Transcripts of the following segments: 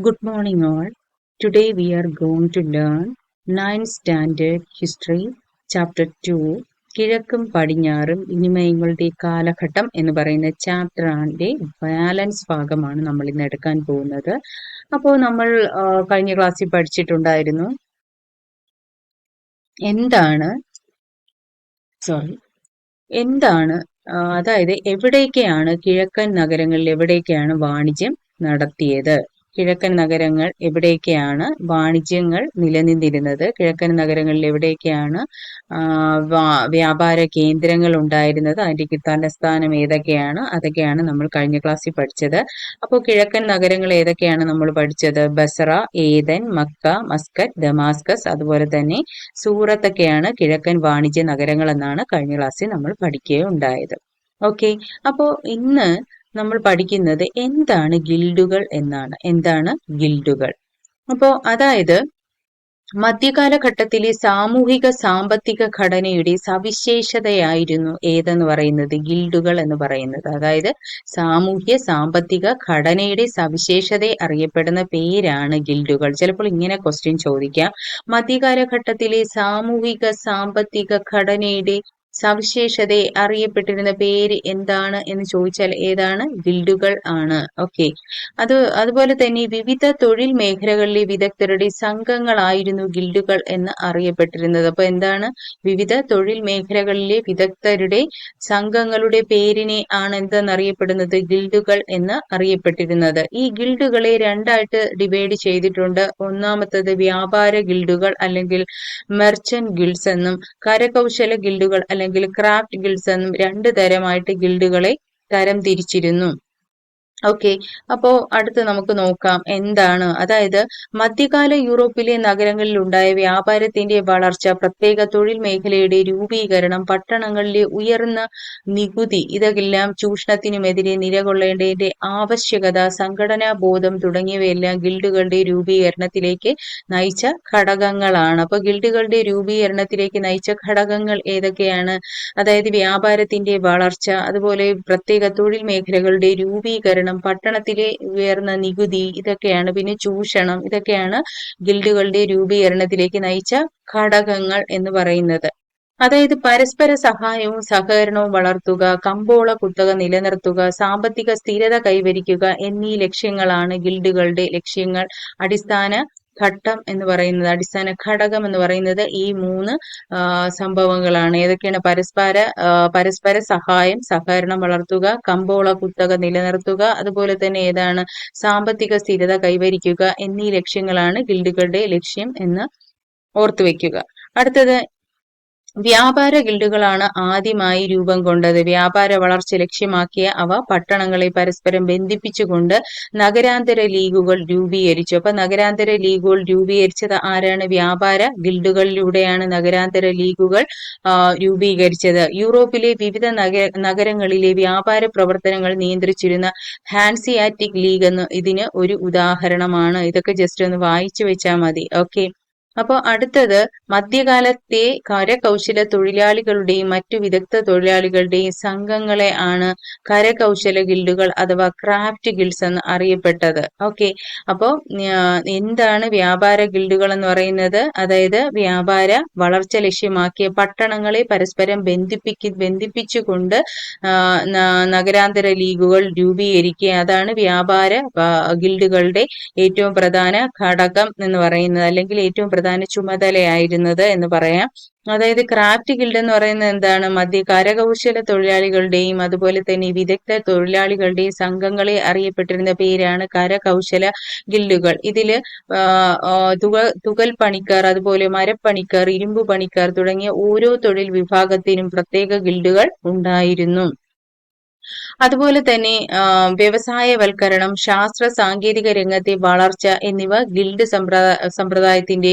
Good morning, all. Today we are going to learn 9th Standard History, Chapter 2, കിഴക്കും പടിഞ്ഞാറും വിനിമയങ്ങളുടെ കാലഘട്ടം എന്ന് പറയുന്ന ചാപ്റ്ററിന്റെ ബാലൻസ് ഭാഗമാണ് നമ്മൾ ഇന്ന് എടുക്കാൻ പോകുന്നത്. അപ്പോൾ നമ്മൾ കഴിഞ്ഞ ക്ലാസ്സിൽ പഠിച്ചിട്ടുണ്ടായിരുന്നു എന്താണ് അതായത് എവിടേക്കാണ് കിഴക്കൻ നഗരങ്ങളിൽ എവിടേക്കാണ് വാണിജ്യം നടത്തിയത്, കിഴക്കൻ നഗരങ്ങൾ എവിടേക്കാണ് വാണിജ്യങ്ങൾ നിലനിന്നിരുന്നത്, കിഴക്കൻ നഗരങ്ങളിൽ എവിടേക്കാണ് വ്യാപാര കേന്ദ്രങ്ങൾ ഉണ്ടായിരുന്നത്, അതിന്റെ തലസ്ഥാനം ഏതൊക്കെയാണ്, അതൊക്കെയാണ് നമ്മൾ കഴിഞ്ഞ ക്ലാസ്സിൽ പഠിച്ചത്. അപ്പോൾ കിഴക്കൻ നഗരങ്ങൾ ഏതൊക്കെയാണ് നമ്മൾ പഠിച്ചത്? ബസറ, ഏദൻ, മക്ക, മസ്കറ്റ്, ദമാസ്കസ്, അതുപോലെ തന്നെ സൂറത്തൊക്കെയാണ് കിഴക്കൻ വാണിജ്യ നഗരങ്ങൾ എന്നാണ് കഴിഞ്ഞ ക്ലാസ്സിൽ നമ്മൾ പഠിക്കുകയുണ്ടായത്. ഓക്കെ, അപ്പോൾ ഇന്ന് നമ്മൾ പഠിക്കുന്നത് എന്താണ് ഗിൽഡുകൾ എന്നാണ്. എന്താണ് ഗിൽഡുകൾ? അപ്പോൾ അതായത് മധ്യകാലഘട്ടത്തിലെ സാമൂഹിക സാമ്പത്തിക ഘടനയുടെ സവിശേഷതയായിരുന്നു ഏതെന്ന് പറയുന്നത്? ഗിൽഡുകൾ എന്ന് പറയുന്നത്. അതായത് സാമൂഹ്യ സാമ്പത്തിക ഘടനയുടെ സവിശേഷത അറിയപ്പെടുന്ന പേരാണ് ഗിൽഡുകൾ. ചിലപ്പോൾ ഇങ്ങനെ ക്വസ്റ്റ്യൻ ചോദിക്കാം, മധ്യകാലഘട്ടത്തിലെ സാമൂഹിക സാമ്പത്തിക ഘടനയുടെ സവിശേഷത അറിയപ്പെട്ടിരുന്ന പേര് എന്താണ് എന്ന് ചോദിച്ചാൽ ഏതാണ്? ഗിൽഡുകൾ ആണ്. ഓക്കെ, അതുപോലെ തന്നെ വിവിധ തൊഴിൽ മേഖലകളിലെ വിദഗ്ധരുടെ സംഘങ്ങളായിരുന്നു ഗിൽഡുകൾ എന്ന് അറിയപ്പെട്ടിരുന്നത്. അപ്പൊ എന്താണ്? വിവിധ തൊഴിൽ മേഖലകളിലെ വിദഗ്ധരുടെ സംഘങ്ങളുടെ പേരിനെ ആണ് എന്തെന്നറിയപ്പെടുന്നത്? ഗിൽഡുകൾ എന്ന് അറിയപ്പെട്ടിരുന്നത്. ഈ ഗിൽഡുകളെ രണ്ടായിട്ട് ഡിവൈഡ് ചെയ്തിട്ടുണ്ട്. ഒന്നാമത്തത് വ്യാപാര ഗിൽഡുകൾ അല്ലെങ്കിൽ മെർച്ചന്റ് ഗിൽഡ്സ് എന്നും, കരകൗശല ഗിൽഡുകൾ അല്ലെങ്കിൽ ക്രാഫ്റ്റ് ഗിൽഡ്സ് എന്നും രണ്ടു തരമായിട്ട് ഗിൽഡുകളെ തരം തിരിച്ചിരുന്നു. ഓക്കെ, അപ്പോ അടുത്ത് നമുക്ക് നോക്കാം എന്താണ്. അതായത് മധ്യകാല യൂറോപ്പിലെ നഗരങ്ങളിൽ ഉണ്ടായ വ്യാപാരത്തിന്റെ വളർച്ച, പ്രത്യേക തൊഴിൽ മേഖലയുടെ രൂപീകരണം, പട്ടണങ്ങളിലെ ഉയർന്ന നികുതി, ഇതെല്ലാം ചൂഷണത്തിനുമെതിരെ നിലകൊള്ളേണ്ടതിന്റെ ആവശ്യകത, സംഘടനാ ബോധം തുടങ്ങിയവയെല്ലാം ഗിൽഡുകളുടെ രൂപീകരണത്തിലേക്ക് നയിച്ച ഘടകങ്ങളാണ്. അപ്പൊ ഗിൽഡുകളുടെ രൂപീകരണത്തിലേക്ക് നയിച്ച ഘടകങ്ങൾ ഏതൊക്കെയാണ്? അതായത് വ്യാപാരത്തിന്റെ വളർച്ച, അതുപോലെ പ്രത്യേക തൊഴിൽ മേഖലകളുടെ രൂപീകരണം, പട്ടണത്തിലെ ഉയർന്ന നികുതി, ഇതൊക്കെയാണ്. പിന്നെ ചൂഷണം, ഇതൊക്കെയാണ് ഗിൽഡുകളുടെ രൂപീകരണത്തിലേക്ക് നയിച്ച ഘടകങ്ങൾ എന്ന് പറയുന്നത്. അതായത് പരസ്പര സഹായവും സഹകരണവും വളർത്തുക, കമ്പോള കുത്തക നിലനിർത്തുക, സാമ്പത്തിക സ്ഥിരത കൈവരിക്കുക എന്നീ ലക്ഷ്യങ്ങളാണ് ഗിൽഡുകളുടെ ലക്ഷ്യങ്ങൾ. അടിസ്ഥാന ഘട്ടം എന്ന് പറയുന്നത്, അടിസ്ഥാന ഘടകം എന്ന് പറയുന്നത് ഈ മൂന്ന് സംഭവങ്ങളാണ്. ഏതൊക്കെയാണ്? പരസ്പര സഹായം, സഹകരണം വളർത്തുക, കമ്പോള കുത്തക നിലനിർത്തുക, അതുപോലെ തന്നെ ഏതാണ്? സാമ്പത്തിക സ്ഥിരത കൈവരിക്കുക എന്നീ ലക്ഷ്യങ്ങളാണ് ഗിൽഡുകളുടെ ലക്ഷ്യം എന്ന് ഓർത്തുവെക്കുക. അടുത്തത് വ്യാപാര ഗിൽഡുകളാണ് ആദ്യമായി രൂപം കൊണ്ടത്. വ്യാപാര വളർച്ച ലക്ഷ്യമാക്കിയ അവ പട്ടണങ്ങളെ പരസ്പരം ബന്ധിപ്പിച്ചുകൊണ്ട് നഗരാന്തര ലീഗുകൾ രൂപീകരിച്ചു. അപ്പൊ നഗരാന്തര ലീഗുകൾ രൂപീകരിച്ചത് ആരാണ്? വ്യാപാര ഗിൽഡുകളിലൂടെയാണ് നഗരാന്തര ലീഗുകൾ രൂപീകരിച്ചത്. യൂറോപ്പിലെ വിവിധ നഗരങ്ങളിലെ വ്യാപാര പ്രവർത്തനങ്ങൾ നിയന്ത്രിച്ചിരുന്ന ഹാൻസിയാറ്റിക് ലീഗ് എന്ന് ഇതിന് ഒരു ഉദാഹരണമാണ്. ഇതൊക്കെ ജസ്റ്റ് ഒന്ന് വായിച്ചു വെച്ചാൽ മതി. ഓക്കെ, അപ്പോൾ അടുത്തത് മധ്യകാലത്തെ കരകൗശല തൊഴിലാളികളുടെയും മറ്റു വിദഗ്ധ തൊഴിലാളികളുടെയും സംഘങ്ങളെ ആണ് കരകൗശല ഗിൽഡുകൾ അഥവാ ക്രാഫ്റ്റ് ഗിൽഡ്സ് എന്ന് അറിയപ്പെട്ടത്. ഓക്കെ, അപ്പോൾ എന്താണ് വ്യാപാര ഗിൽഡുകൾ എന്ന് പറയുന്നത്? അതായത് വ്യാപാര വളർച്ച ലക്ഷ്യമാക്കിയ പട്ടണങ്ങളെ പരസ്പരം ബന്ധിപ്പിച്ചുകൊണ്ട് നഗരാന്തര ലീഗുകൾ രൂപീകരിക്കുക, അതാണ് വ്യാപാര ഗിൽഡുകളുടെ ഏറ്റവും പ്രധാന ഘടകം എന്ന് പറയുന്നത്, അല്ലെങ്കിൽ ഏറ്റവും പ്രധാന ചുമതലയായിരുന്നത് എന്ന് പറയാം. അതായത് ക്രാഫ്റ്റ് ഗിൽഡ് എന്ന് പറയുന്നത് എന്താണ്? കരകൗശല തൊഴിലാളികളുടെയും അതുപോലെ തന്നെ വിദഗ്ധ തൊഴിലാളികളുടെയും സംഘങ്ങളെ അറിയപ്പെട്ടിരുന്ന പേരാണ് കരകൗശല ഗിൽഡുകൾ. ഇതില് തുകൽ പണിക്കാർ, അതുപോലെ മരപ്പണിക്കാർ, ഇരുമ്പ് പണിക്കാർ തുടങ്ങിയ ഓരോ തൊഴിൽ വിഭാഗത്തിനും പ്രത്യേക ഗിൽഡുകൾ ഉണ്ടായിരുന്നു. അതുപോലെ തന്നെ വ്യവസായവൽക്കരണം, ശാസ്ത്ര സാങ്കേതിക രംഗത്തെ വളർച്ച എന്നിവ ഗിൽഡ് സമ്പ്രദായത്തിന്റെ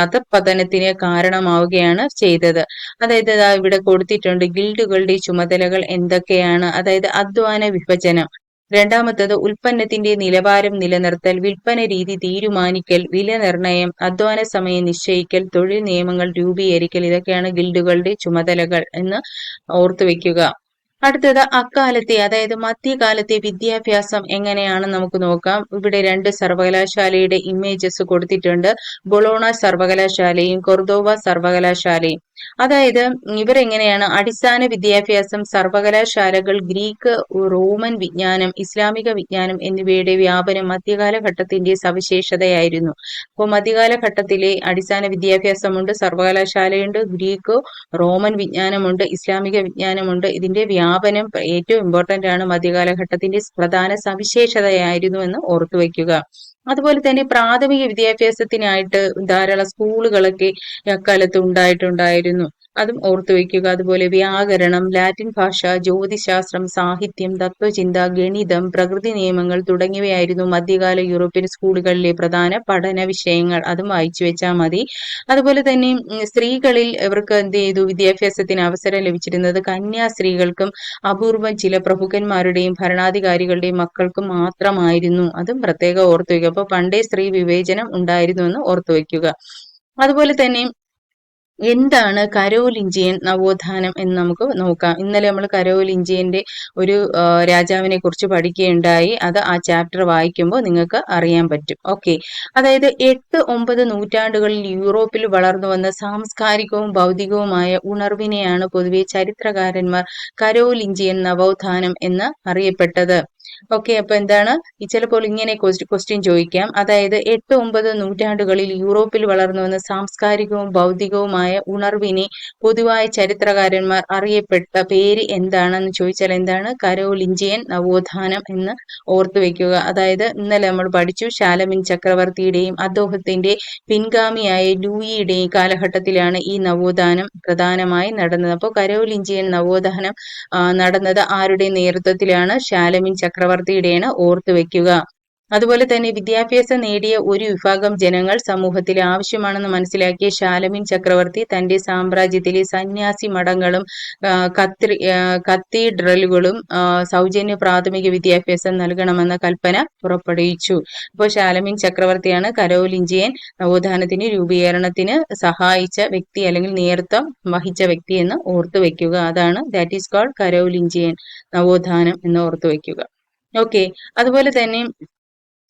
അധപ്പതനത്തിന് കാരണമാവുകയാണ് ചെയ്തത്. അതായത് ഇവിടെ കൊടുത്തിട്ടുണ്ട് ഗിൽഡുകളുടെ ചുമതലകൾ എന്തൊക്കെയാണ്. അതായത് അധ്വാന വിഭജനം, രണ്ടാമത്തത് ഉൽപ്പന്നത്തിന്റെ നിലവാരം നിലനിർത്തൽ, വിൽപ്പന രീതി തീരുമാനിക്കൽ, വില നിർണയം, അധ്വാന സമയം നിശ്ചയിക്കൽ, തൊഴിൽ നിയമങ്ങൾ രൂപീകരിക്കൽ, ഇതൊക്കെയാണ് ഗിൽഡുകളുടെ ചുമതലകൾ എന്ന് ഓർത്തുവെക്കുക. അടുത്തത് അക്കാലത്തെ, അതായത് മധ്യകാലത്തെ വിദ്യാഭ്യാസം എങ്ങനെയാണെന്ന് നമുക്ക് നോക്കാം. ഇവിടെ രണ്ട് സർവകലാശാലയുടെ ഇമേജസ് കൊടുത്തിട്ടുണ്ട്. ബൊളോണ സർവകലാശാലയും കൊർദോവ സർവകലാശാലയും. അതായത് ഇവരെങ്ങനെയാണ് അടിസ്ഥാന വിദ്യാഭ്യാസം സർവകലാശാലകൾ ഗ്രീക്ക്, റോമൻ വിജ്ഞാനം, ഇസ്ലാമിക വിജ്ഞാനം എന്നിവയുടെ വ്യാപനം മധ്യകാലഘട്ടത്തിന്റെ സവിശേഷതയായിരുന്നു. അപ്പോൾ മധ്യകാലഘട്ടത്തിലെ അടിസ്ഥാന വിദ്യാഭ്യാസമുണ്ട്, സർവകലാശാലയുണ്ട്, ഗ്രീക്ക് റോമൻ വിജ്ഞാനമുണ്ട്, ഇസ്ലാമിക വിജ്ഞാനമുണ്ട്. ഇതിന്റെ വ്യാപനം ഏറ്റവും ഇമ്പോർട്ടന്റ് ആണ്, മധ്യകാലഘട്ടത്തിന്റെ പ്രധാന സവിശേഷതയായിരുന്നു എന്ന് ഓർത്തു വയ്ക്കുക. അതുപോലെ തന്നെ പ്രാഥമിക വിദ്യാഭ്യാസത്തിനായിട്ട് ധാരാളം സ്കൂളുകളൊക്കെ അക്കാലത്ത് ഉണ്ടായിട്ടുണ്ടായിരുന്നു, അതും ഓർത്തു വയ്ക്കുക. അതുപോലെ വ്യാകരണം, ലാറ്റിൻ ഭാഷ, ജ്യോതിശാസ്ത്രം, സാഹിത്യം, തത്വചിന്ത, ഗണിതം, പ്രകൃതി നിയമങ്ങൾ തുടങ്ങിയവയായിരുന്നു മധ്യകാല യൂറോപ്യൻ സ്കൂളുകളിലെ പ്രധാന പഠന വിഷയങ്ങൾ. അതും വായിച്ചു വെച്ചാൽ മതി. അതുപോലെ തന്നെ സ്ത്രീകളിൽ ഇവർക്ക് എന്ത് ചെയ്തു, വിദ്യാഭ്യാസത്തിന് അവസരം ലഭിച്ചിരുന്നത് കന്യാസ്ത്രീകൾക്കും അപൂർവം ചില പ്രഭുക്കന്മാരുടെയും ഭരണാധികാരികളുടെയും മക്കൾക്കും മാത്രമായിരുന്നു. അതും പ്രത്യേകം ഓർത്തു വയ്ക്കുക. അപ്പൊ പണ്ടേ സ്ത്രീ വിവേചനം ഉണ്ടായിരുന്നു എന്ന് ഓർത്തു വയ്ക്കുക. അതുപോലെ തന്നെ എന്താണ് കരോലിഞ്ചിയൻ നവോത്ഥാനം എന്ന് നമുക്ക് നോക്കാം. ഇന്നലെ നമ്മൾ കരോലിഞ്ചിയന്റെ ഒരു രാജാവിനെ കുറിച്ച് പഠിക്കുകയുണ്ടായി. അത് ആ ചാപ്റ്റർ വായിക്കുമ്പോൾ നിങ്ങൾക്ക് അറിയാൻ പറ്റും. ഓക്കെ, അതായത് 8-9 നൂറ്റാണ്ടുകളിൽ യൂറോപ്പിൽ വളർന്നു വന്ന സാംസ്കാരികവും ഭൗതികവുമായ ഉണർവിനെയാണ് പൊതുവെ ചരിത്രകാരന്മാർ കരോലിഞ്ചിയൻ നവോത്ഥാനം എന്ന് അറിയപ്പെട്ടത്. ഓക്കെ, അപ്പൊ എന്താണ് ചിലപ്പോൾ ഇങ്ങനെ ക്വസ്റ്റ്യൻ ചോദിക്കാം. അതായത് 8-9 നൂറ്റാണ്ടുകളിൽ യൂറോപ്പിൽ വളർന്നു വന്ന സാംസ്കാരികവും ഭൗതികവുമായ ഉണർവിനെ പൊതുവായ ചരിത്രകാരന്മാർ അറിയപ്പെട്ട പേര് എന്താണെന്ന് ചോദിച്ചാൽ എന്താണ്, കരോലിഞ്ചിയൻ നവോത്ഥാനം എന്ന് ഓർത്തു വെക്കുക. അതായത് ഇന്നലെ നമ്മൾ പഠിച്ചു, ശാലമിൻ ചക്രവർത്തിയുടെയും അദ്ദേഹത്തിന്റെ പിൻഗാമിയായ ലൂയിയുടെയും കാലഘട്ടത്തിലാണ് ഈ നവോത്ഥാനം പ്രധാനമായി നടന്നത്. അപ്പോൾ കരോലിഞ്ചിയൻ നവോത്ഥാനം നടന്നത് ആരുടെ നേതൃത്വത്തിലാണ്? ശാലമിൻ ചക്രവർത്തിയുടെയാണ്, ഓർത്തു വെക്കുക. അതുപോലെ തന്നെ വിദ്യാഭ്യാസം നേടിയ ഒരു വിഭാഗം ജനങ്ങൾ സമൂഹത്തിൽ ആവശ്യമാണെന്ന് മനസ്സിലാക്കിയ ശാലമിൻ ചക്രവർത്തി തന്റെ സാമ്രാജ്യത്തിലെ സന്യാസി മഠങ്ങളും കത്തീഡ്രലുകളും സൗജന്യ പ്രാഥമിക വിദ്യാഭ്യാസം നൽകണമെന്ന കൽപ്പന പുറപ്പെടുവിച്ചു. അപ്പോൾ ശാലമിൻ ചക്രവർത്തിയാണ് കരോലിഞ്ചിയൻ നവോത്ഥാനത്തിന് രൂപീകരണത്തിന് സഹായിച്ച വ്യക്തി അല്ലെങ്കിൽ നേതൃത്വം വഹിച്ച വ്യക്തി എന്ന് ഓർത്തു വെക്കുക. അതാണ് ദാറ്റ് ഈസ് കോൾഡ് കരോലിഞ്ചിയൻ നവോത്ഥാനം എന്ന് ഓർത്തു വെക്കുക. ഓക്കെ, അതുപോലെ തന്നെ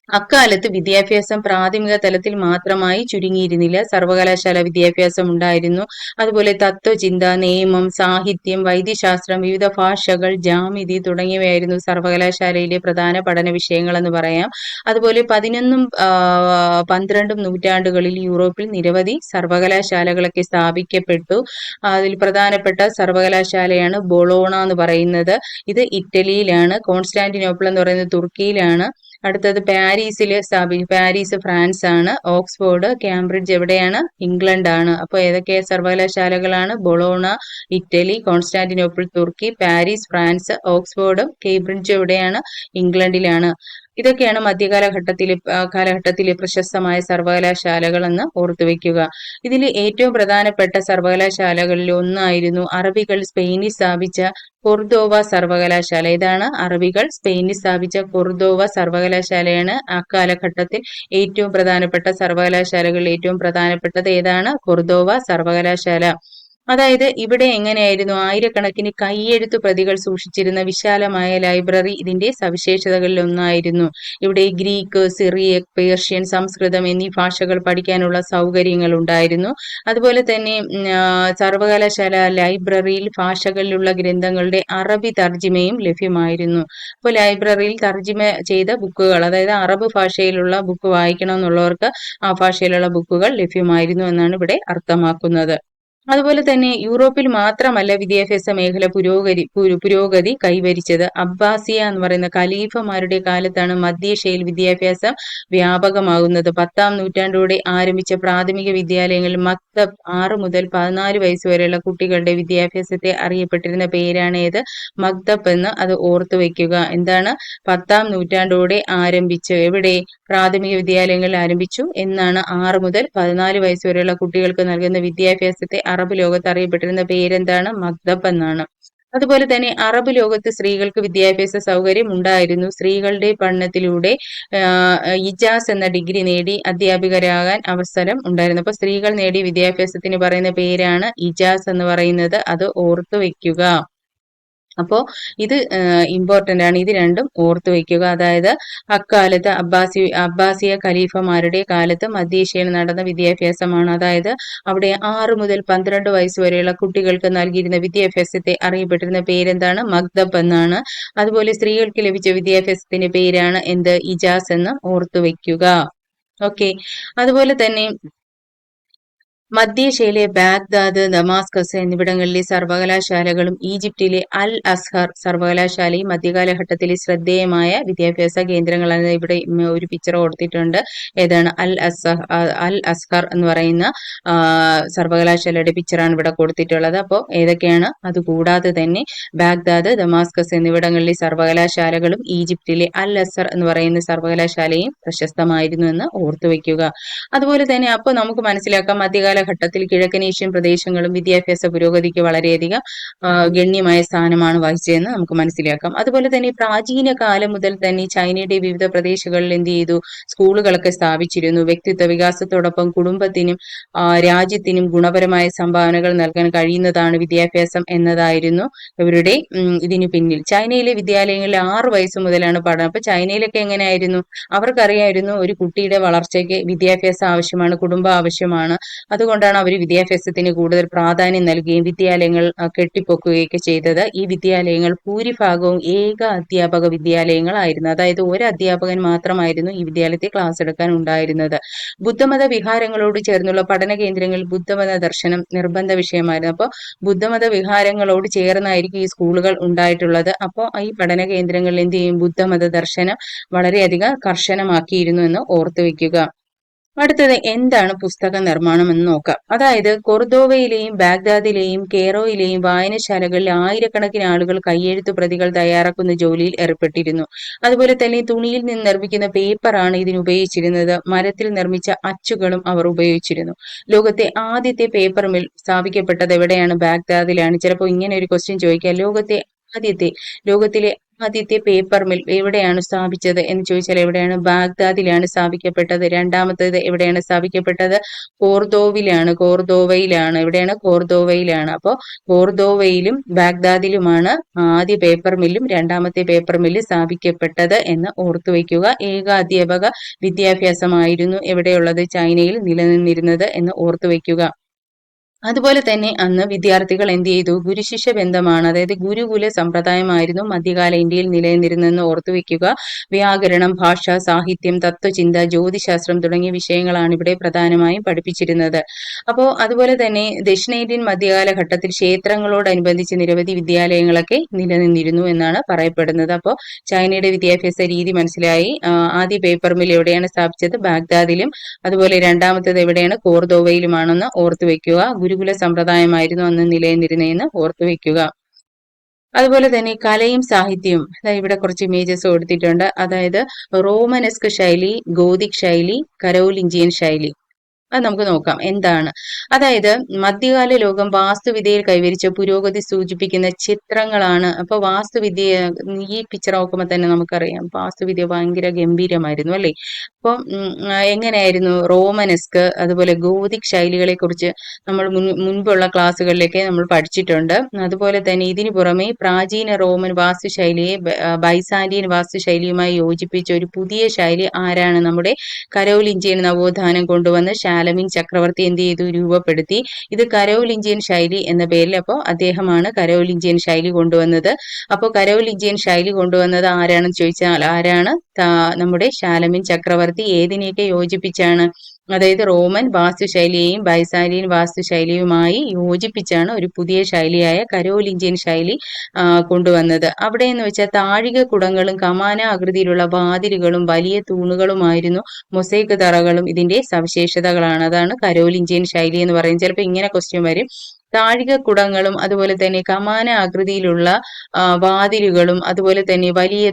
അക്കാലത്ത് വിദ്യാഭ്യാസം പ്രാഥമിക തലത്തിൽ മാത്രമായി ചുരുങ്ങിയിരുന്നില്ല, സർവകലാശാല വിദ്യാഭ്യാസം ഉണ്ടായിരുന്നു. അതുപോലെ തത്വചിന്ത, നിയമം, സാഹിത്യം, വൈദ്യശാസ്ത്രം, വിവിധ ഭാഷകൾ, ജാമിതി തുടങ്ങിയവയായിരുന്നു സർവകലാശാലയിലെ പ്രധാന പഠന വിഷയങ്ങൾ എന്ന് പറയാം. അതുപോലെ 11-12 നൂറ്റാണ്ടുകളിൽ യൂറോപ്പിൽ നിരവധി സർവകലാശാലകളൊക്കെ സ്ഥാപിക്കപ്പെട്ടു. അതിൽ പ്രധാനപ്പെട്ട സർവകലാശാലയാണ് ബൊളോണ എന്ന് പറയുന്നത്. ഇത് ഇറ്റലിയിലാണ്. കോൺസ്റ്റാന്റിനോപ്പിൾ എന്ന് പറയുന്നത് തുർക്കിയിലാണ്. അടുത്തത് പാരീസ് ഫ്രാൻസ് ആണ്. ഓക്സ്ഫോർഡ്, കേംബ്രിഡ്ജ് എവിടെയാണ്? ഇംഗ്ലണ്ട് ആണ്. അപ്പോൾ ഏതൊക്കെ സർവകലാശാലകളാണ്? ബൊളോണ ഇറ്റലി, കോൺസ്റ്റാന്റിനോപ്പിൾ തുർക്കി, പാരീസ് ഫ്രാൻസ്, ഓക്സ്ഫോർഡും കേംബ്രിഡ്ജും എവിടെയാണ്? ഇംഗ്ലണ്ടിലാണ്. ഇതൊക്കെയാണ് കാലഘട്ടത്തിലെ പ്രശസ്തമായ സർവകലാശാലകൾ എന്ന് ഓർത്തുവെക്കുക. ഇതിൽ ഏറ്റവും പ്രധാനപ്പെട്ട സർവകലാശാലകളിൽ ഒന്നായിരുന്നു അറബികൾ സ്പെയിനിൽ സ്ഥാപിച്ച കൊർദോവ സർവകലാശാല. ഇതാണ് അറബികൾ സ്പെയിനിൽ സ്ഥാപിച്ച കൊർദോവ സർവകലാശാലയാണ് അക്കാലഘട്ടത്തിൽ ഏറ്റവും പ്രധാനപ്പെട്ട സർവകലാശാലകളിൽ ഏറ്റവും പ്രധാനപ്പെട്ടത് ഏതാണ്? കൊർദോവ സർവകലാശാല. അതായത് ഇവിടെ എങ്ങനെയായിരുന്നു, ആയിരക്കണക്കിന് കൈയെഴുത്തു പ്രതികൾ സൂക്ഷിച്ചിരുന്ന വിശാലമായ ലൈബ്രറി ഇതിന്റെ സവിശേഷതകളിൽ ഒന്നായിരുന്നു. ഇവിടെ ഗ്രീക്ക്, സിറിയക്, പേർഷ്യൻ, സംസ്കൃതം എന്നീ ഭാഷകൾ പഠിക്കാനുള്ള സൗകര്യങ്ങൾ ഉണ്ടായിരുന്നു. അതുപോലെ തന്നെ സർവകലാശാല ലൈബ്രറിയിൽ ഭാഷകളിലുള്ള ഗ്രന്ഥങ്ങളുടെ അറബി തർജിമയും ലഭ്യമായിരുന്നു. അപ്പോൾ ലൈബ്രറിയിൽ തർജിമ ചെയ്ത ബുക്കുകൾ, അതായത് അറബ് ഭാഷയിലുള്ള ബുക്ക് വായിക്കണം എന്നുള്ളവർക്ക് ആ ഭാഷയിലുള്ള ബുക്കുകൾ ലഭ്യമായിരുന്നു എന്നാണ് ഇവിടെ അർത്ഥമാക്കുന്നത്. അതുപോലെ തന്നെ യൂറോപ്പിൽ മാത്രമല്ല വിദ്യാഭ്യാസ മേഖല പുരോഗതി കൈവരിച്ചത്. അബ്ബാസിയ എന്ന് പറയുന്ന ഖലീഫമാരുടെ കാലത്താണ് മധ്യേഷ്യയിൽ വിദ്യാഭ്യാസം വ്യാപകമാകുന്നത്. 10-ാം നൂറ്റാണ്ടോടെ ആരംഭിച്ച പ്രാഥമിക വിദ്യാലയങ്ങളിൽ മക്തബ് 6 മുതൽ 14 വയസ്സ് വരെയുള്ള കുട്ടികളുടെ വിദ്യാഭ്യാസത്തെ അറിയപ്പെട്ടിരുന്ന പേരാണ് ഏത്? മക്തബ് എന്ന്. അത് ഓർത്തു വെക്കുക. എന്താണ്? 10-ാം നൂറ്റാണ്ടോടെ ആരംഭിച്ചു. എവിടെ? പ്രാഥമിക വിദ്യാലയങ്ങളിൽ ആരംഭിച്ചു എന്നാണ്. 6 മുതൽ 14 വയസ്സ് വരെയുള്ള കുട്ടികൾക്ക് നൽകുന്ന വിദ്യാഭ്യാസത്തെ അറബ് ലോകത്ത് അറിയപ്പെട്ടിരുന്ന പേരെന്താണ്? മക്തബ് എന്നാണ്. അതുപോലെ തന്നെ അറബ് ലോകത്ത് സ്ത്രീകൾക്ക് വിദ്യാഭ്യാസ സൗകര്യം ഉണ്ടായിരുന്നു. സ്ത്രീകളുടെ പഠനത്തിലൂടെ ഇജാസ് എന്ന ഡിഗ്രി നേടി അധ്യാപികരാകാൻ അവസരം ഉണ്ടായിരുന്നു. അപ്പൊ സ്ത്രീകൾ നേടിയ വിദ്യാഭ്യാസത്തിന് പറയുന്ന പേരാണ് ഇജാസ് എന്ന് പറയുന്നത്. അത് ഓർത്തു വെക്കുക. അപ്പോൾ ഇത് ഇമ്പോർട്ടന്റ് ആണ്. ഇത് രണ്ടും ഓർത്തു വയ്ക്കുക. അതായത് അക്കാലത്ത് അബ്ബാസിയ ഖലീഫമാരുടെ കാലത്ത് മധ്യേഷ്യയിൽ നടന്ന വിദ്യാഭ്യാസമാണ്. അതായത് അവിടെ 6 മുതൽ 12 വയസ്സ് വരെയുള്ള കുട്ടികൾക്ക് നൽകിയിരുന്ന വിദ്യാഭ്യാസത്തെ അറിയപ്പെട്ടിരുന്ന പേരെന്താണ്? മക്തബ് എന്നാണ്. അതുപോലെ സ്ത്രീകൾക്ക് ലഭിച്ച വിദ്യാഭ്യാസത്തിന്റെ പേരാണ് എന്ത്? ഇജാസ് എന്ന് ഓർത്തു വയ്ക്കുക. ഓക്കെ. അതുപോലെ തന്നെ മധ്യേഷ്യയിലെ ബാഗ്ദാദ്, ദമാസ്കസ് എന്നിവിടങ്ങളിലെ സർവകലാശാലകളും ഈജിപ്തിലെ അൽ അസ്ഹർ സർവകലാശാലയും മധ്യകാലഘട്ടത്തിലെ ശ്രദ്ധേയമായ വിദ്യാഭ്യാസ കേന്ദ്രങ്ങളാണ്. ഇവിടെ ഒരു പിക്ചർ കൊടുത്തിട്ടുണ്ട്. ഏതാണ്? അൽ അസ്ഹർ എന്ന് പറയുന്ന സർവകലാശാലയുടെ പിക്ചറാണ് ഇവിടെ കൊടുത്തിട്ടുള്ളത്. അപ്പോൾ ഏതൊക്കെയാണ്? അതുകൂടാതെ തന്നെ ബാഗ്ദാദ്, ദമാസ്കസ് എന്നിവിടങ്ങളിലെ സർവകലാശാലകളും ഈജിപ്തിലെ അൽ അസ്ഹർ എന്ന് പറയുന്ന സർവകലാശാലയും പ്രശസ്തമായിരുന്നു എന്ന് ഓർത്തു വയ്ക്കുക. അതുപോലെ തന്നെ അപ്പോൾ നമുക്ക് മനസ്സിലാക്കാം മധ്യകാലഘട്ടത്തിൽ കിഴക്കനേഷ്യൻ പ്രദേശങ്ങളും വിദ്യാഭ്യാസ പുരോഗതിക്ക് വളരെയധികം ഗണ്യമായ സ്ഥാനമാണ് വഹിച്ചതെന്ന് നമുക്ക് മനസ്സിലാക്കാം. അതുപോലെ തന്നെ പ്രാചീന കാലം മുതൽ തന്നെ ചൈനയുടെ വിവിധ പ്രദേശങ്ങളിൽ എന്ത് ചെയ്തു? സ്കൂളുകളൊക്കെ സ്ഥാപിച്ചിരുന്നു. വ്യക്തിത്വ വികാസത്തോടൊപ്പം കുടുംബത്തിനും രാജ്യത്തിനും ഗുണപരമായ സംഭാവനകൾ നൽകാൻ കഴിയുന്നതാണ് വിദ്യാഭ്യാസം എന്നതായിരുന്നു ഇവരുടെ ഇതിനു പിന്നിൽ. ചൈനയിലെ വിദ്യാലയങ്ങളിൽ 6 വയസ്സ് മുതലാണ് പഠനം. അപ്പൊ ചൈനയിലൊക്കെ എങ്ങനെയായിരുന്നു? അവർക്കറിയായിരുന്നു ഒരു കുട്ടിയുടെ വളർച്ചയ്ക്ക് വിദ്യാഭ്യാസം ആവശ്യമാണ്, കുടുംബം ആവശ്യമാണ്. അതുകൊണ്ടാണ് അവർ വിദ്യാഭ്യാസത്തിന് കൂടുതൽ പ്രാധാന്യം നൽകുകയും വിദ്യാലയങ്ങൾ കെട്ടിപ്പൊക്കുകയൊക്കെ ചെയ്തത്. ഈ വിദ്യാലയങ്ങൾ ഭൂരിഭാഗവും ഏക അധ്യാപക വിദ്യാലയങ്ങളായിരുന്നു. അതായത് ഒരു അധ്യാപകൻ മാത്രമായിരുന്നു ഈ വിദ്യാലയത്തിൽ ക്ലാസ് എടുക്കാൻ ഉണ്ടായിരുന്നത്. ബുദ്ധമത വിഹാരങ്ങളോട് ചേർന്നുള്ള പഠന കേന്ദ്രങ്ങളിൽ ബുദ്ധമത ദർശനം നിർബന്ധ വിഷയമായിരുന്നു. അപ്പോൾ ബുദ്ധമത വിഹാരങ്ങളോട് ചേർന്നായിരിക്കും ഈ സ്കൂളുകൾ ഉണ്ടായിട്ടുള്ളത്. അപ്പോൾ ഈ പഠന കേന്ദ്രങ്ങളിൽ എന്ത് ചെയ്യും? ബുദ്ധമത ദർശനം വളരെയധികം കർശനമാക്കിയിരുന്നു എന്ന് ഓർത്തു വെക്കുക. അടുത്തത് എന്താണ് പുസ്തക നിർമ്മാണം എന്ന് നോക്കാം. അതായത് കൊർദോവയിലെയും ബാഗ്ദാദിലെയും കെയ്റോയിലെയും വായനശാലകളിൽ ആയിരക്കണക്കിന് ആളുകൾ കയ്യെഴുത്തു പ്രതികൾ തയ്യാറാക്കുന്ന ജോലിയിൽ ഏർപ്പെട്ടിരുന്നു. അതുപോലെ തന്നെ തുണിയിൽ നിന്ന് നിർമ്മിക്കുന്ന പേപ്പറാണ് ഇതിന് ഉപയോഗിച്ചിരുന്നത്. മരത്തിൽ നിർമ്മിച്ച അച്ചുകളും അവർ ഉപയോഗിച്ചിരുന്നു. ലോകത്തെ ആദ്യത്തെ പേപ്പർ മിൽ സ്ഥാപിക്കപ്പെട്ടത് എവിടെയാണ്? ബാഗ്ദാദിലാണ്. ചിലപ്പോൾ ഇങ്ങനെ ഒരു ക്വസ്റ്റ്യൻ ചോദിക്കാം. ലോകത്തിലെ ആദ്യത്തെ പേപ്പർ മിൽ എവിടെയാണ് സ്ഥാപിച്ചത് എന്ന് ചോദിച്ചാൽ എവിടെയാണ്? ബാഗ്ദാദിലാണ് സ്ഥാപിക്കപ്പെട്ടത്. രണ്ടാമത്തേത് എവിടെയാണ് സ്ഥാപിക്കപ്പെട്ടത്? കോർദോവയിലാണ്. എവിടെയാണ്? കോർദോവയിലാണ്. അപ്പോൾ കോർദോവയിലും ബാഗ്ദാദിലുമാണ് ആദ്യ പേപ്പർ മില്ലും രണ്ടാമത്തെ പേപ്പർ മില്ല് സ്ഥാപിക്കപ്പെട്ടത് എന്ന് ഓർത്തുവയ്ക്കുക. ഏകാധ്യാപക വിദ്യാഭ്യാസമായിരുന്നു എവിടെയുള്ളത്? ചൈനയിൽ നിലനിന്നിരുന്നത് എന്ന് ഓർത്തുവയ്ക്കുക. അതുപോലെ തന്നെ അന്ന് വിദ്യാർത്ഥികൾ എന്ത് ചെയ്തു? ഗുരുശിഷ്യ ബന്ധമാണ്, അതായത് ഗുരുകുല സമ്പ്രദായമായിരുന്നു മധ്യകാല ഇന്ത്യയിൽ നിലനിന്നിരുന്നെന്ന് ഓർത്തുവെക്കുക. വ്യാകരണം, ഭാഷ, സാഹിത്യം, തത്വചിന്ത, ജ്യോതിശാസ്ത്രം തുടങ്ങിയ വിഷയങ്ങളാണ് ഇവിടെ പ്രധാനമായും പഠിപ്പിച്ചിരുന്നത്. അപ്പോൾ അതുപോലെ തന്നെ ദക്ഷിണേന്ത്യൻ മധ്യകാലഘട്ടത്തിൽ ക്ഷേത്രങ്ങളോടനുബന്ധിച്ച് നിരവധി വിദ്യാലയങ്ങളൊക്കെ നിലനിന്നിരുന്നു എന്നാണ് പറയപ്പെടുന്നത്. അപ്പോൾ ചൈനയുടെ വിദ്യാഭ്യാസ രീതി മനസ്സിലായി. ആദ്യ പേപ്പർ മിൽ എവിടെയാണ് സ്ഥാപിച്ചത്? ബാഗ്ദാദിലും. അതുപോലെ രണ്ടാമത്തേത് എവിടെയാണ്? കോർദോവയിലുമാണെന്ന് ഓർത്തുവെക്കുക. ഗുരുകുല സമ്പ്രദായമായിരുന്നു അന്ന് നിലനിന്നിരുന്നതെന്ന് ഓർത്തുവെക്കുക. അതുപോലെ തന്നെ കലയും സാഹിത്യവും ഇവിടെ കുറച്ച് ഇമേജസ് കൊടുത്തിട്ടുണ്ട്. അതായത് റോമനസ്ക് ശൈലി, ഗോതിക് ശൈലി, കരോലിഞ്ചിയൻ ശൈലി. അത് നമുക്ക് നോക്കാം എന്താണ്. അതായത് മധ്യകാല ലോകം വാസ്തുവിദ്യയിൽ കൈവരിച്ച പുരോഗതി സൂചിപ്പിക്കുന്ന ചിത്രങ്ങളാണ്. അപ്പൊ വാസ്തുവിദ്യ ഈ പിക്ചർ നോക്കുമ്പോൾ തന്നെ നമുക്കറിയാം വാസ്തുവിദ്യ ഭയങ്കര ഗംഭീരമായിരുന്നു അല്ലെ. അപ്പം എങ്ങനെയായിരുന്നു? റോമനസ്ക് അതുപോലെ ഗോതിക് ശൈലികളെ കുറിച്ച് നമ്മൾ മുൻപുള്ള ക്ലാസ്സുകളിലേക്ക് നമ്മൾ പഠിച്ചിട്ടുണ്ട്. അതുപോലെ തന്നെ ഇതിനു പുറമെ പ്രാചീന റോമൻ വാസ്തുശൈലിയെ ബൈസാന്റിയൻ വാസ്തുശൈലിയുമായി യോജിപ്പിച്ച ഒരു പുതിയ ശൈലി ആരാണ്? നമ്മുടെ കരോലിഞ്ചിയൻ നവോത്ഥാനം കൊണ്ടുവന്ന് ഷാലമിൻ ചക്രവർത്തി എന്ത് ചെയ്തു? രൂപപ്പെടുത്തി. ഇത് കരോലിഞ്ചിയൻ ശൈലി എന്ന പേരിൽ. അപ്പോൾ അദ്ദേഹമാണ് കരോലിഞ്ചിയൻ ശൈലി കൊണ്ടുവന്നത്. അപ്പോൾ കരോലിഞ്ചിയൻ ശൈലി കൊണ്ടുവന്നത് ആരാണെന്ന് ചോദിച്ചാൽ ആരാണ്? നമ്മുടെ ഷാലമിൻ ചക്രവർത്തി. ഏതിനെയൊക്കെ യോജിപ്പിച്ചാണ്? അതായത് റോമൻ വാസ്തുശൈലിയെയും ബൈസാന്റിയൻ വാസ്തുശൈലിയുമായി യോജിപ്പിച്ചാണ് ഒരു പുതിയ ശൈലിയായ കരോലിഞ്ചിയൻ ശൈലി കൊണ്ടുവന്നത്. അവിടെ എന്ന് വെച്ചാൽ താഴിക കുടങ്ങളും കമാന ആകൃതിയിലുള്ള വാതിലുകളും വലിയ തൂണുകളുമായിരുന്നു. മൊസൈക്ക് തറകളും ഇതിന്റെ സവിശേഷതകളാണ്. അതാണ് കരോലിഞ്ചിയൻ ശൈലി എന്ന് പറയുന്നത്. ചിലപ്പോൾ ഇങ്ങനെ ക്വസ്റ്റ്യൻ വരും. താഴിക കുടങ്ങളും അതുപോലെ തന്നെ കമാന ആകൃതിയിലുള്ള വാതിലുകളും അതുപോലെ തന്നെ വലിയ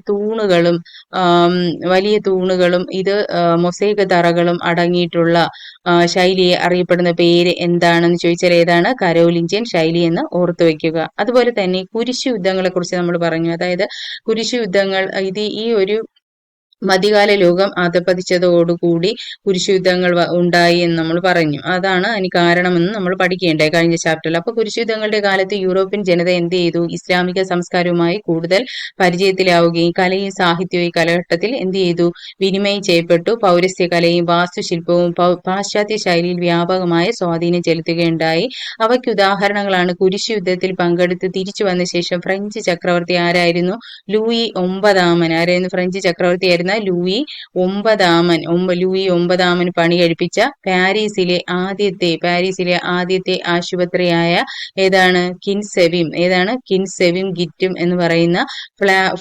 തൂണുകളും ഇത് മൊസൈക്ക് തറകളും അടങ്ങിയിട്ടുള്ള ശൈലിയെ അറിയപ്പെടുന്ന പേര് എന്താണെന്ന് ചോദിച്ചാൽ ഏതാണ്? കരോലിഞ്ചിയൻ ശൈലി എന്ന് ഓർത്തു വെക്കുക. അതുപോലെ തന്നെ കുരിശു യുദ്ധങ്ങളെ കുറിച്ച് നമ്മൾ പറഞ്ഞു. അതായത് കുരിശു യുദ്ധങ്ങൾ ഇത് ഈ ഒരു മധ്യകാല ലോകം അധപ്പതിച്ചതോടുകൂടി കുരിശുയുദ്ധങ്ങൾ ഉണ്ടായി എന്ന് നമ്മൾ പറഞ്ഞു. അതാണ് അതിന് കാരണമെന്ന് നമ്മൾ പഠിക്കേണ്ടായി കഴിഞ്ഞ ചാപ്റ്ററിൽ. അപ്പൊ കുരിശുയുദ്ധങ്ങളുടെ കാലത്ത് യൂറോപ്യൻ ജനത എന്ത് ചെയ്തു? ഇസ്ലാമിക സംസ്കാരവുമായി കൂടുതൽ പരിചയത്തിലാവുകയും കലയും സാഹിത്യവും ഈ കാലഘട്ടത്തിൽ എന്ത് ചെയ്തു? വിനിമയം ചെയ്യപ്പെട്ടു. പൗരസ്ത്യ കലയും വാസ്തുശില്പവും പാശ്ചാത്യ ശൈലിയിൽ വ്യാപകമായ സ്വാധീനം ചെലുത്തുകയുണ്ടായി. അവയ്ക്ക് ഉദാഹരണങ്ങളാണ് കുരിശുയുദ്ധത്തിൽ പങ്കെടുത്ത് തിരിച്ചു വന്ന ശേഷം ഫ്രഞ്ച് ചക്രവർത്തി ആരായിരുന്നു? ലൂയി ഒമ്പതാമൻ. ആരായിരുന്നു ഫ്രഞ്ച് ചക്രവർത്തിയായിരുന്ന ലൂയി ഒമ്പതാമൻ പണി കഴിപ്പിച്ച പാരീസിലെ ആദ്യത്തെ ആശുപത്രിയായ കിൻസെവിം ഗിറ്റും എന്ന് പറയുന്ന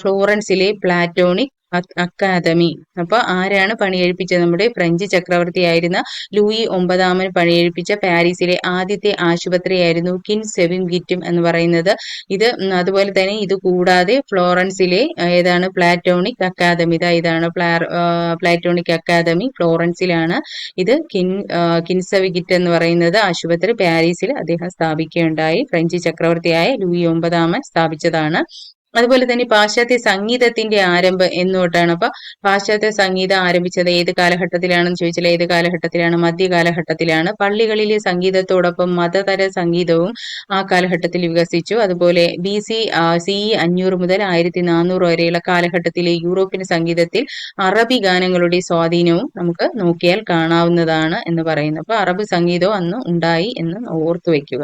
ഫ്ലോറൻസിലെ പ്ലാറ്റോണിക് അക്കാദമി. അപ്പൊ ആരാണ് പണിയെഴുപ്പിച്ചത്? നമ്മുടെ ഫ്രഞ്ച് ചക്രവർത്തിയായിരുന്ന ലൂയി ഒമ്പതാമൻ പണിയെഴുപ്പിച്ച പാരീസിലെ ആദ്യത്തെ ആശുപത്രിയായിരുന്നു കിൻസെവിം ഗിറ്റും എന്ന് പറയുന്നത്. ഇത് അതുപോലെ തന്നെ ഇത് കൂടാതെ ഫ്ലോറൻസിലെ പ്ലാറ്റോണിക് അക്കാദമി. ഇതാണ് പ്ലാറ്റോണിക് അക്കാദമി ഫ്ലോറൻസിലാണ്. ഇത് കിൻസെവിഗിറ്റ് എന്ന് പറയുന്നത് ആശുപത്രി പാരീസിൽ അദ്ദേഹം സ്ഥാപിക്കുകയുണ്ടായി. ഫ്രഞ്ച് ചക്രവർത്തിയായ ലൂയി ഒമ്പതാമൻ സ്ഥാപിച്ചതാണ്. അതുപോലെ തന്നെ പാശ്ചാത്യ സംഗീതത്തിന്റെ ആരംഭം എന്നോട്ടാണ്. അപ്പൊ പാശ്ചാത്യ സംഗീതം ആരംഭിച്ചത് ഏത് കാലഘട്ടത്തിലാണെന്ന് ചോദിച്ചാൽ ഏത് കാലഘട്ടത്തിലാണ്? മധ്യകാലഘട്ടത്തിലാണ്. പള്ളികളിലെ സംഗീതത്തോടൊപ്പം മതതര സംഗീതവും ആ കാലഘട്ടത്തിൽ വികസിച്ചു. അതുപോലെ CE 500 മുതൽ 1400 വരെയുള്ള കാലഘട്ടത്തിലെ യൂറോപ്യൻ സംഗീതത്തിൽ അറബി ഗാനങ്ങളുടെ സ്വാധീനവും നമുക്ക് നോക്കിയാൽ കാണാവുന്നതാണ് എന്ന് പറയുന്നു. അപ്പൊ അറബ് സംഗീതവും അന്ന് ഉണ്ടായി എന്ന് ഓർത്തു വെക്കുക.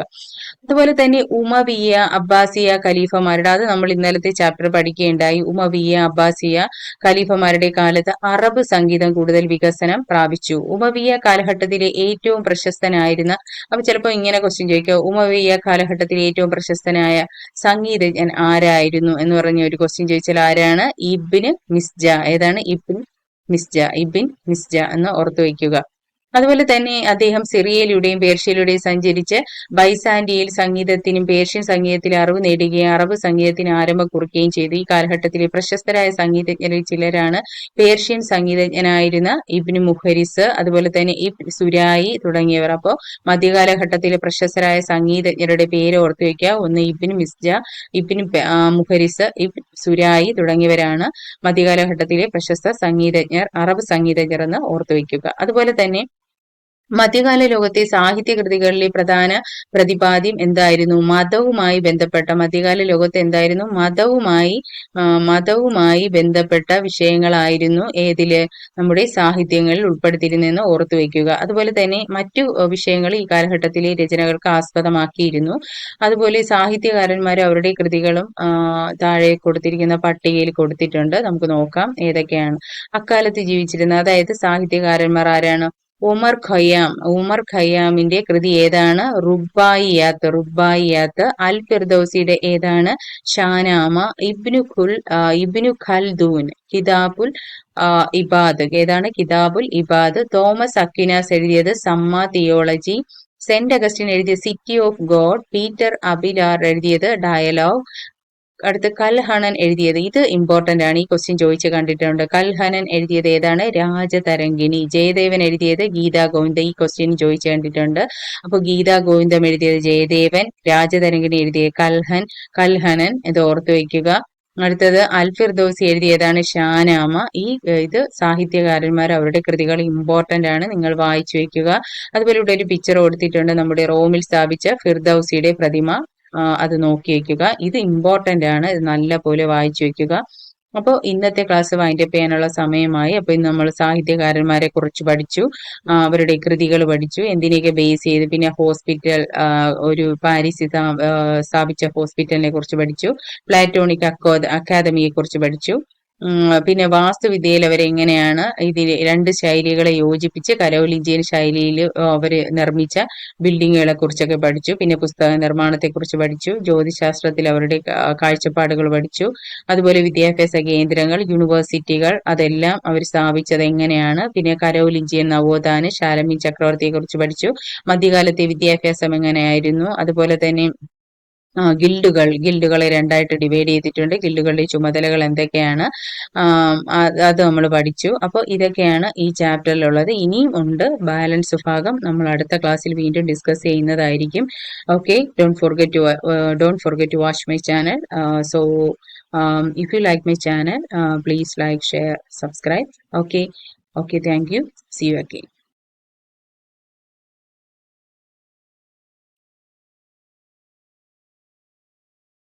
അതുപോലെ തന്നെ ഉമവിയ അബ്ബാസിയ ഖലീഫമാരുടെ, അത് നമ്മൾ ഇന്നലത്തെ ചാപ്റ്റർ പഠിക്കുകയുണ്ടായി. ഉമവിയ അബ്ബാസിയ ഖലീഫമാരുടെ കാലത്ത് അറബ് സംഗീതം കൂടുതൽ വികസനം പ്രാപിച്ചു. ഉമവിയ കാലഘട്ടത്തിലെ ഏറ്റവും പ്രശസ്തനായിരുന്ന, അപ്പൊ ചിലപ്പോൾ ഇങ്ങനെ ക്വസ്റ്റ്യൻ ചോദിക്കുക, ഉമവിയ കാലഘട്ടത്തിലെ ഏറ്റവും പ്രശസ്തനായ സംഗീതജ്ഞൻ ആരായിരുന്നു എന്ന് പറഞ്ഞ ഒരു ക്വസ്റ്റ്യൻ ചോദിച്ചാൽ ആരാണ്? ഇബ്ന് മിസ്ജ. ഏതാണ്? ഇബ്ൻ മിസ്ജ എന്ന് ഓർത്തു വയ്ക്കുക. അതുപോലെ തന്നെ അദ്ദേഹം സിറിയയിലൂടെയും പേർഷ്യയിലൂടെയും സഞ്ചരിച്ച് ബൈസാന്റിയയിൽ സംഗീതത്തിനും പേർഷ്യൻ സംഗീതത്തിലെ അറിവ് നേടുകയും അറബ് സംഗീതത്തിന് ആരംഭം കുറിക്കുകയും ചെയ്തു. ഈ കാലഘട്ടത്തിലെ പ്രശസ്തരായ സംഗീതജ്ഞരിൽ ചിലരാണ് പേർഷ്യൻ സംഗീതജ്ഞനായിരുന്ന ഇബ്നു മുഹരിസ്, അതുപോലെ തന്നെ ഇബ്ൻ സുരായി തുടങ്ങിയവർ. അപ്പോൾ മധ്യകാലഘട്ടത്തിലെ പ്രശസ്തരായ സംഗീതജ്ഞരുടെ പേര് ഓർത്തു വയ്ക്കുക. ഒന്ന് ഇബ്നു മിസ്ജ, ഇബ്നു മുഹരിസ്, ഇബ്ൻ സുരായി തുടങ്ങിയവരാണ് മധ്യകാലഘട്ടത്തിലെ പ്രശസ്ത സംഗീതജ്ഞർ, അറബ് സംഗീതജ്ഞർ എന്ന് ഓർത്തു വയ്ക്കുക. അതുപോലെ തന്നെ മധ്യകാല ലോകത്തെ സാഹിത്യ കൃതികളിലെ പ്രധാന പ്രതിപാദ്യം എന്തായിരുന്നു? മതവുമായി ബന്ധപ്പെട്ട, മധ്യകാല ലോകത്ത് എന്തായിരുന്നു? മതവുമായി ബന്ധപ്പെട്ട വിഷയങ്ങളായിരുന്നു ഏതില്? നമ്മുടെ സാഹിത്യങ്ങളിൽ ഉൾപ്പെടുത്തിയിരുന്നെന്ന് ഓർത്തു വയ്ക്കുക. അതുപോലെ തന്നെ മറ്റു വിഷയങ്ങൾ ഈ കാലഘട്ടത്തിലെ രചനകൾക്ക് ആസ്പദമാക്കിയിരുന്നു. അതുപോലെ സാഹിത്യകാരന്മാർ അവരുടെ കൃതികളും താഴെ കൊടുത്തിരിക്കുന്ന പട്ടികയിൽ കൊടുത്തിട്ടുണ്ട്. നമുക്ക് നോക്കാം ഏതൊക്കെയാണ്. അക്കാലത്ത് ജീവിച്ചിരുന്ന, അതായത് സാഹിത്യകാരന്മാർ ആരാണ്? ഉമർ ഖയ്യാമിന്റെ കൃതി ഏതാണ്? റുബായിയാത്ത്. അൽ ഫിർദൌസിയുടെ ഏതാണ്? ഷാനാമ. ഇബ്നു ഖൽദൂൻ കിതാബുൽ ഇബാദ്. ഏതാണ്? കിതാബുൽ ഇബാദ്. തോമസ് അക്വിനാസ് എഴുതിയത് സമ്മ തിയോളജി. സെന്റ് അഗസ്റ്റിൻ എഴുതിയ സിറ്റി ഓഫ് ഗോഡ്. പീറ്റർ അബിലാർ എഴുതിയത് ഡയലോഗ്. അടുത്ത് കൽഹണൻ എഴുതിയത്, ഇത് ഇമ്പോർട്ടന്റ് ആണ്, ഈ ക്വസ്റ്റ്യൻ ചോദിച്ചു കണ്ടിട്ടുണ്ട്. കൽഹണൻ എഴുതിയത് ഏതാണ്? രാജതരംഗിണി. ജയദേവൻ എഴുതിയത് ഗീതാ ഗോവിന്ദം. ഈ ക്വസ്റ്റ്യൻ ചോദിച്ചു കണ്ടിട്ടുണ്ട്. അപ്പൊ ഗീതാ ഗോവിന്ദം എഴുതിയത് ജയദേവൻ, രാജതരംഗിണി എഴുതിയത് കൽഹണൻ. ഇത് ഓർത്തു വയ്ക്കുക. അടുത്തത് അൽ ഫിർദൌസി എഴുതിയതാണ് ഷാനാമ. ഇത് സാഹിത്യകാരന്മാർ അവരുടെ കൃതികൾ ഇമ്പോർട്ടന്റ് ആണ്, നിങ്ങൾ വായിച്ചു വയ്ക്കുക. അതുപോലെ ഇവിടെ ഒരു പിക്ചർ കൊടുത്തിട്ടുണ്ട്, നമ്മുടെ റോമിൽ സ്ഥാപിച്ച ഫിർദൌസിയുടെ പ്രതിമ. അത് നോക്കി വയ്ക്കുക. ഇത് ഇമ്പോർട്ടന്റ് ആണ്, ഇത് നല്ല പോലെ വായിച്ചു വയ്ക്കുക. അപ്പോൾ ഇന്നത്തെ ക്ലാസ് വൈൻഡപ്പ് ചെയ്യാനുള്ള സമയമായി. അപ്പൊ ഇന്ന് നമ്മൾ സാഹിത്യകാരന്മാരെ കുറിച്ച് പഠിച്ചു, അവരുടെ കൃതികൾ പഠിച്ചു, എന്തിനെയൊക്കെ ബേസ് ചെയ്ത്, പിന്നെ ഹോസ്പിറ്റൽ, ഒരു പാരീസിൽ സ്ഥാപിച്ച ഹോസ്പിറ്റലിനെ കുറിച്ച് പഠിച്ചു, പ്ലാറ്റോണിക് അക്കാദമിയെ കുറിച്ച് പഠിച്ചു. പിന്നെ വാസ്തുവിദ്യയിൽ അവരെങ്ങനെയാണ് ഇതിൽ രണ്ട് ശൈലികളെ യോജിപ്പിച്ച് കരോലിഞ്ചിയൻ ശൈലിയിൽ അവര് നിർമ്മിച്ച ബിൽഡിങ്ങുകളെ കുറിച്ചൊക്കെ പഠിച്ചു. പിന്നെ പുസ്തക നിർമ്മാണത്തെ കുറിച്ച് പഠിച്ചു, ജ്യോതിശാസ്ത്രത്തിൽ അവരുടെ കാഴ്ചപ്പാടുകൾ പഠിച്ചു. അതുപോലെ വിദ്യാഭ്യാസ കേന്ദ്രങ്ങൾ, യൂണിവേഴ്സിറ്റികൾ, അതെല്ലാം അവർ സ്ഥാപിച്ചത് എങ്ങനെയാണ്. പിന്നെ കരോലിഞ്ചിയൻ നവോത്ഥാന ശാലമീൻ ചക്രവർത്തിയെ കുറിച്ച് പഠിച്ചു. മധ്യകാലത്തെ വിദ്യാഭ്യാസം എങ്ങനെയായിരുന്നു. അതുപോലെ തന്നെ ഗിൽഡുകളെ രണ്ടായിട്ട് ഡിവൈഡ് ചെയ്തിട്ടുണ്ട്. ഗിൽഡുകളുടെ ചുമതലകൾ എന്തൊക്കെയാണ്, അത് നമ്മൾ പഠിച്ചു. അപ്പോൾ ഇതൊക്കെയാണ് ഈ ചാപ്റ്ററിലുള്ളത്. ഇനിയും ഉണ്ട് ബാലൻസ് ഭാഗം, നമ്മൾ അടുത്ത ക്ലാസ്സിൽ വീണ്ടും ഡിസ്കസ് ചെയ്യുന്നതായിരിക്കും. Okay, don't forget to watch my channel. So if you like my channel, please like, share, subscribe. Okay, thank you. See you again.